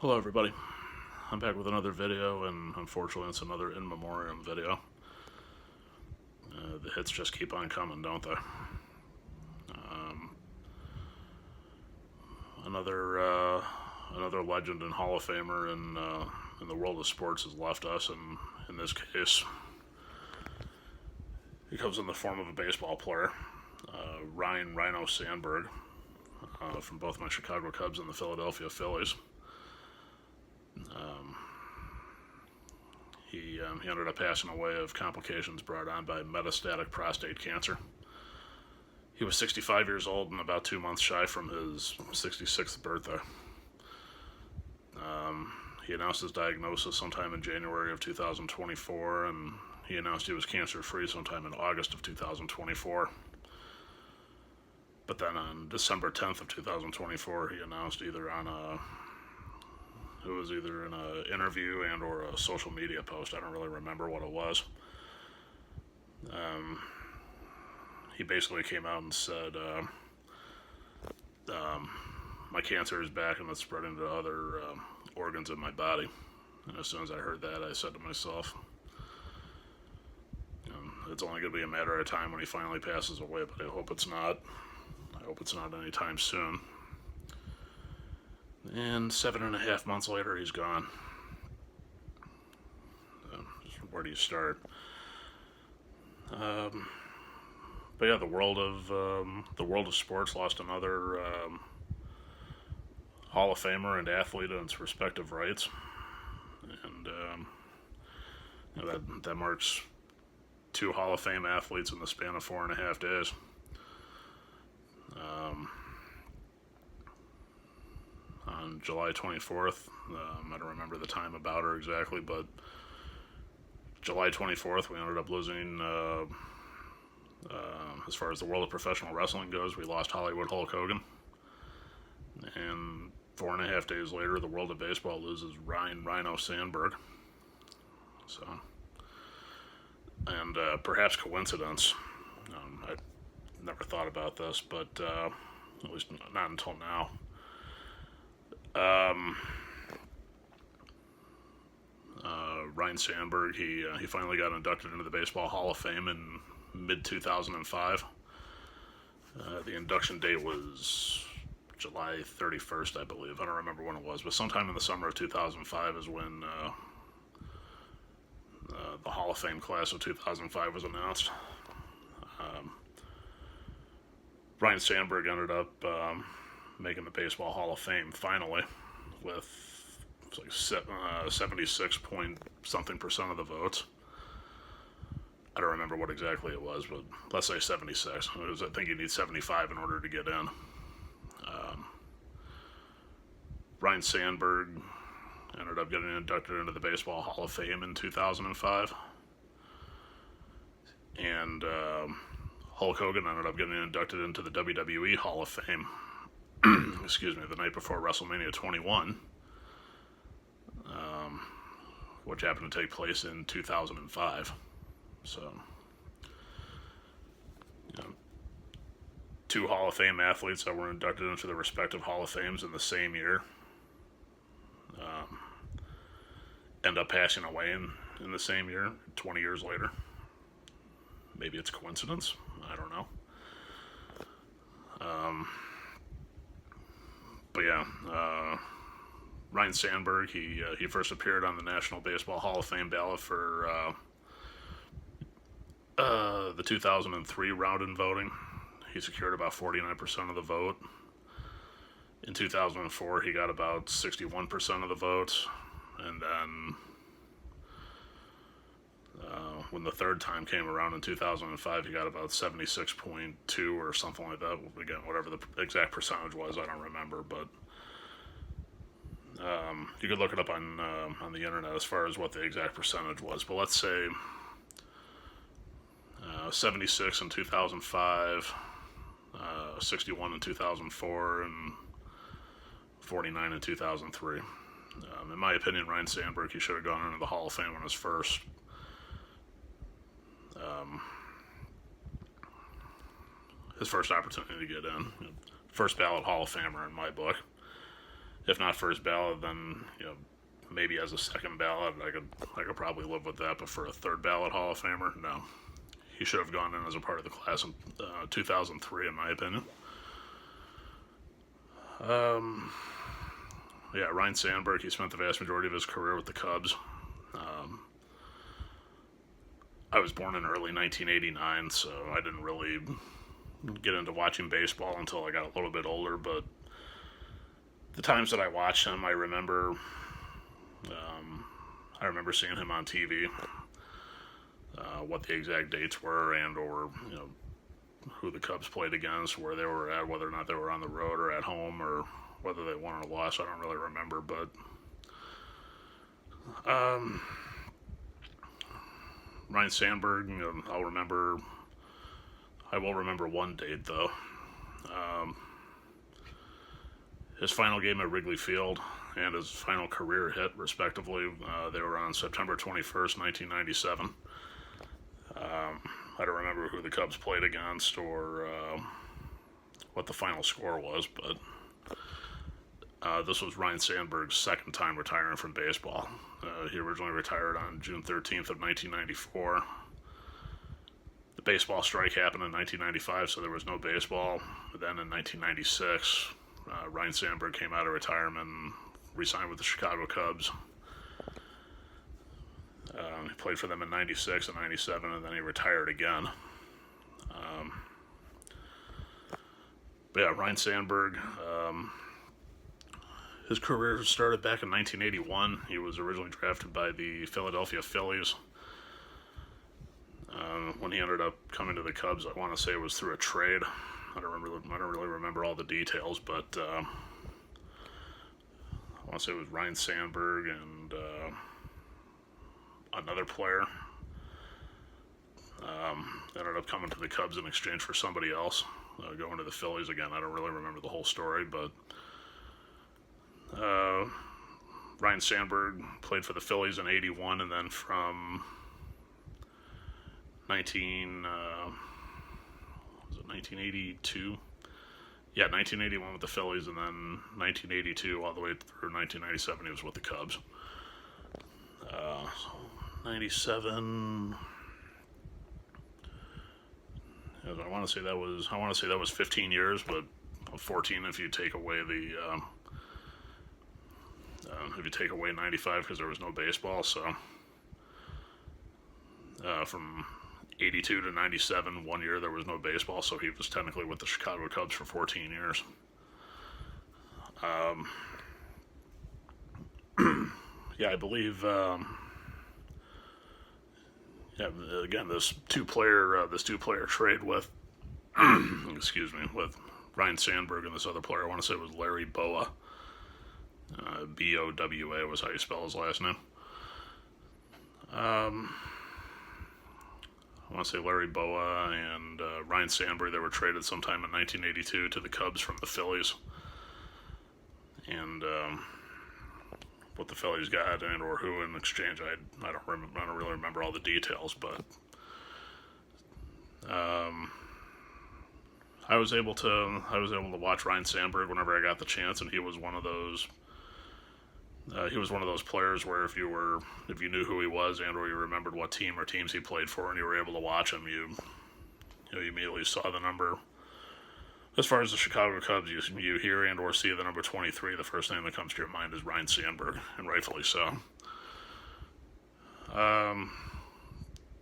Hello everybody, I'm back with another video, and unfortunately it's another in memoriam video. The hits just keep on coming, don't they? Um, another legend and Hall of Famer in the world of sports has left us, and in this case, he comes in the form of a baseball player, Ryno Sandberg, from both my Chicago Cubs and the Philadelphia Phillies. He ended up passing away of complications brought on by metastatic prostate cancer. He was 65 years old and about 2 months shy from his 66th birthday. He announced his diagnosis sometime in January of 2024, and he announced he was cancer-free sometime in August of 2024. But then on December 10th of 2024, he announced it was either in an interview and or a social media post. I don't really remember what it was. He basically came out and said, my cancer is back and it's spreading to other organs in my body. And as soon as I heard that, I said to myself, it's only going to be a matter of time when he finally passes away, but I hope it's not. I hope it's not anytime soon. And 7.5 months later, he's gone. Where do you start? But yeah, the world of sports lost another Hall of Famer and athlete in its respective rights, and that marks two Hall of Fame athletes in the span of 4.5 days. On July 24th, I don't remember the time about her exactly, but July 24th, we ended up losing, as far as the world of professional wrestling goes, we lost Hollywood Hulk Hogan. And 4.5 days later, the world of baseball loses Ryno Sandberg. So, and perhaps coincidence. I never thought about this, but at least not until now. Ryne Sandberg, he finally got inducted into the Baseball Hall of Fame in mid-2005. The induction date was July 31st, I believe. I don't remember when it was, but sometime in the summer of 2005 is when the Hall of Fame class of 2005 was announced. Ryne Sandberg ended up making the Baseball Hall of Fame finally with like 76 point something percent of the votes. I don't remember what exactly it was, but let's say 76. I think you need 75 in order to get in. Ryne Sandberg ended up getting inducted into the Baseball Hall of Fame in 2005. And Hulk Hogan ended up getting inducted into the WWE Hall of Fame excuse me, the night before WrestleMania 21, which happened to take place in 2005. So, two Hall of Fame athletes that were inducted into the respective Hall of Fames in the same year end up passing away in the same year, 20 years later. Maybe it's coincidence. I don't know. But yeah, Ryne Sandberg, he first appeared on the National Baseball Hall of Fame ballot for the 2003 round in voting. He secured about 49% of the vote. In 2004, he got about 61% of the votes, and then when the third time came around in 2005, he got about 76.2 or something like that. Again, whatever the exact percentage was, I don't remember, but you could look it up on the internet as far as what the exact percentage was. But let's say 76 in 2005, 61 in 2004, and 49 in 2003. In my opinion, Ryne Sandberg, he should have gone into the Hall of Fame on his first opportunity to get in. First ballot Hall of Famer in my book. If not first ballot, then maybe as a second ballot, I could probably live with that. But for a third ballot Hall of Famer, no. He should have gone in as a part of the class in 2003, in my opinion. Yeah, Ryne Sandberg, he spent the vast majority of his career with the Cubs. I was born in early 1989, so I didn't really get into watching baseball until I got a little bit older, but the times that I watched him, I remember seeing him on TV, what the exact dates were, and or who the Cubs played against, where they were at, whether or not they were on the road or at home, or whether they won or lost. I don't really remember, but Ryne Sandberg, I will remember one date though. His final game at Wrigley Field and his final career hit, respectively, they were on September 21st, 1997. I don't remember who the Cubs played against or what the final score was, but this was Ryne Sandberg's second time retiring from baseball. He originally retired on June 13th of 1994. The baseball strike happened in 1995, so there was no baseball. Then in 1996, Ryne Sandberg came out of retirement and re-signed with the Chicago Cubs. He played for them in 96 and 97, and then he retired again. But yeah, Ryne Sandberg, his career started back in 1981. He was originally drafted by the Philadelphia Phillies. When he ended up coming to the Cubs, I want to say it was through a trade. I don't really remember all the details, but I want to say it was Ryne Sandberg and another player ended up coming to the Cubs in exchange for somebody else, going to the Phillies again. I don't really remember the whole story, but Ryne Sandberg played for the Phillies in '81, and then from 1982? Yeah, 1981 with the Phillies, and then 1982 all the way through 1997 he was with the Cubs. 97. I want to say that was 15 years, but 14 if you take away if you take away 95 because there was no baseball. So from 82 to 97, 1 year there was no baseball, so he was technically with the Chicago Cubs for 14 years. Yeah, I believe. Again, this two-player trade with, excuse me, with Ryne Sandberg and this other player. I want to say it was Larry Bowa. Bowa was how you spell his last name. I want to say Larry Bowa and Ryne Sandberg, they were traded sometime in 1982 to the Cubs from the Phillies. And what the Phillies got and or who in exchange, I don't really remember all the details, but I was able to watch Ryne Sandberg whenever I got the chance, and he was one of those players where if you knew who he was and or you remembered what team or teams he played for and you were able to watch him, you immediately saw the number. As far as the Chicago Cubs, you hear and or see the number 23, the first name that comes to your mind is Ryne Sandberg, and rightfully so.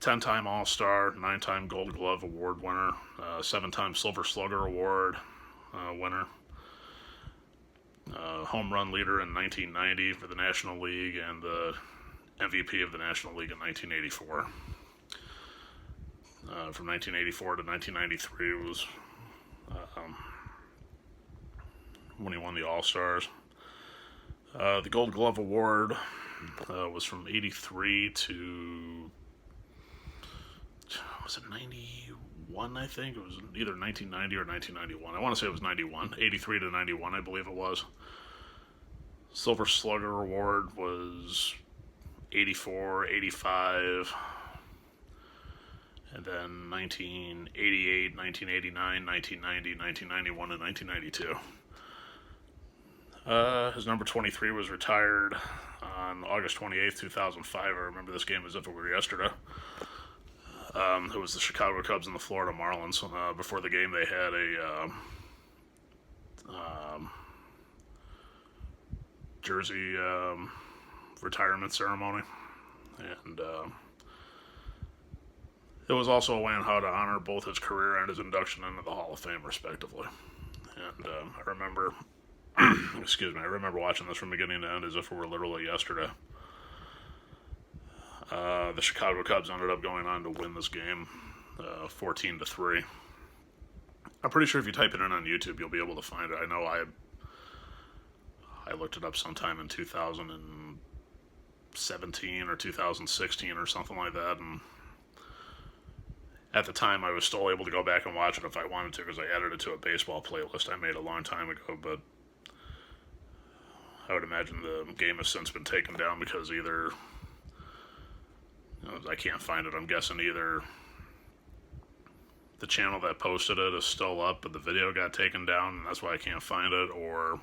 10-time All-Star, 9-time Gold Glove Award winner, 7-time Silver Slugger Award winner, home run leader in 1990 for the National League, and the MVP of the National League in 1984. From 1984 to 1993 was when he won the All-Stars. The Gold Glove Award was from 83 to, was it 91, I think? It was either 1990 or 1991. I want to say it was 91. 83 to 91, I believe it was. Silver Slugger Award was 84, 85, and then 1988, 1989, 1990, 1991, and 1992. His number 23 was retired on August 28th, 2005. I remember this game as if it were yesterday. It was the Chicago Cubs and the Florida Marlins. Before the game, they had a jersey retirement ceremony, and it was also a way on how to honor both his career and his induction into the Hall of Fame, respectively. And I remember, excuse me, I remember watching this from beginning to end as if it were literally yesterday. The Chicago Cubs ended up going on to win this game, 14-3. I'm pretty sure if you type it in on YouTube, you'll be able to find it. I know I looked it up sometime in 2017 or 2016 or something like that, and at the time I was still able to go back and watch it if I wanted to, because I added it to a baseball playlist I made a long time ago, but I would imagine the game has since been taken down because either, I can't find it. I'm guessing either the channel that posted it is still up, but the video got taken down, and that's why I can't find it, or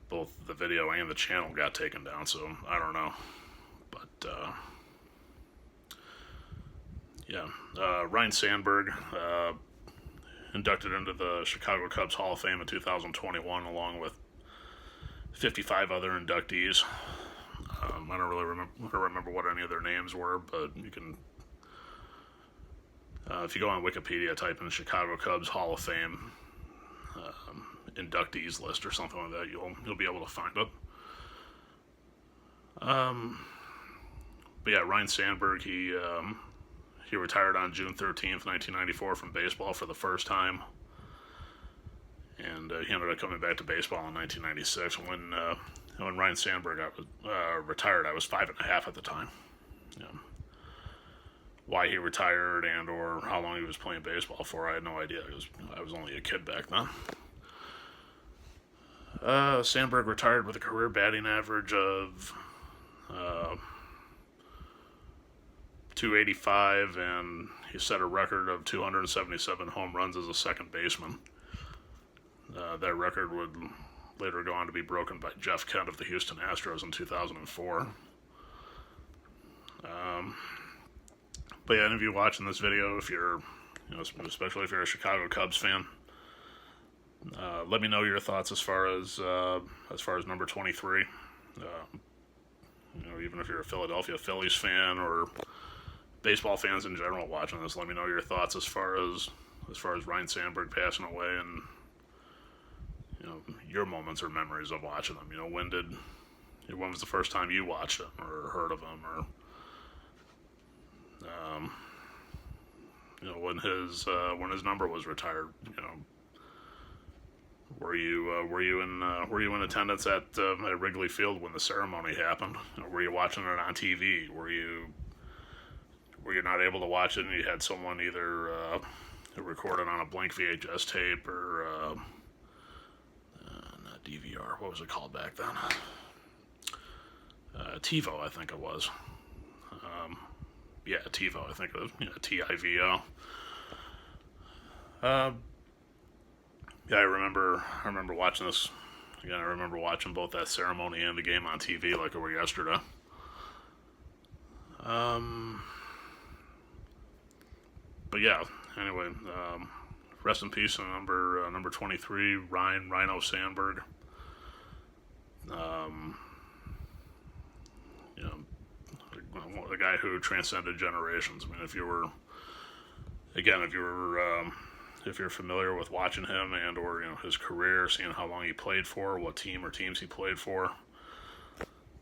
both the video and the channel got taken down, so I don't know. But, yeah. Ryne Sandberg, inducted into the Chicago Cubs Hall of Fame in 2021, along with 55 other inductees. I don't really remember what any of their names were, but you can, if you go on Wikipedia, type in Chicago Cubs Hall of Fame inductees list or something like that, you'll be able to find it. But yeah, Ryne Sandberg, he retired on June 13th, 1994 from baseball for the first time, and he ended up coming back to baseball in 1996. When Ryne Sandberg retired, I was 5.5 at the time. Yeah. Why he retired and or how long he was playing baseball for, I had no idea, because I was only a kid back then. Sandberg retired with a career batting average of 285, and he set a record of 277 home runs as a second baseman. That record would later go on to be broken by Jeff Kent of the Houston Astros in 2004. But yeah, any of you watching this video, if you're, especially if you're a Chicago Cubs fan, let me know your thoughts as far as number 23. Even if you're a Philadelphia Phillies fan or baseball fans in general watching this, let me know your thoughts as far as Ryne Sandberg passing away, and your moments or memories of watching them. When was the first time you watched him or heard of him, or when his number was retired? Were you in attendance at Wrigley Field when the ceremony happened? Were you watching it on TV? Were you not able to watch it and you had someone either record it on a blank VHS tape or not DVR? What was it called back then? TiVo, I think it was. Yeah, TiVo, I think it was. TiVo. Yeah, I remember watching this. Again, I remember watching both that ceremony and the game on TV like it were yesterday. But yeah, anyway, rest in peace on number 23, Ryno Sandberg. The guy who transcended generations. I mean, if you're familiar with watching him and or his career, seeing how long he played for, what team or teams he played for,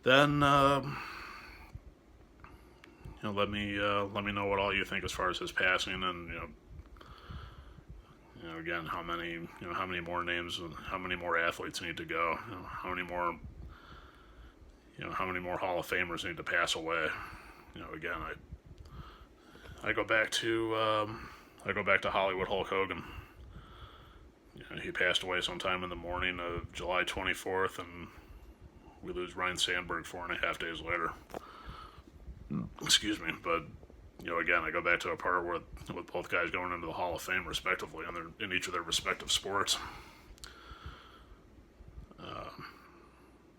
then let me know what all you think as far as his passing, and again, how many more names, how many more athletes need to go, how many more Hall of Famers need to pass away. Again, I go back to Hollywood Hulk Hogan. He passed away sometime in the morning of July 24th, and we lose Ryne Sandberg 4.5 days later. Excuse me, but again, I go back to a part with both guys going into the Hall of Fame respectively, in each of their respective sports.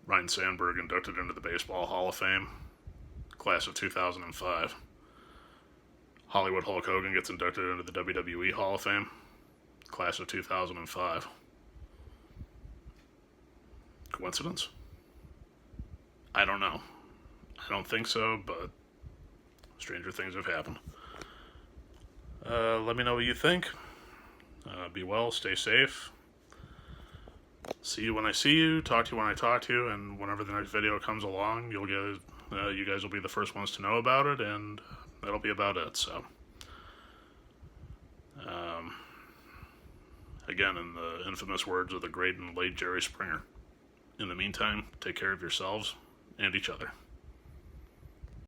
Ryne Sandberg inducted into the Baseball Hall of Fame, class of 2005. Hollywood Hulk Hogan gets inducted into the WWE Hall of Fame, class of 2005. Coincidence? I don't know. I don't think so, but stranger things have happened. Let me know what you think. Be well, stay safe. See you when I see you, talk to you when I talk to you, and whenever the next video comes along, you'll get, you guys will be the first ones to know about it, and that'll be about it. So, again, in the infamous words of the great and late Jerry Springer, in the meantime, take care of yourselves and each other.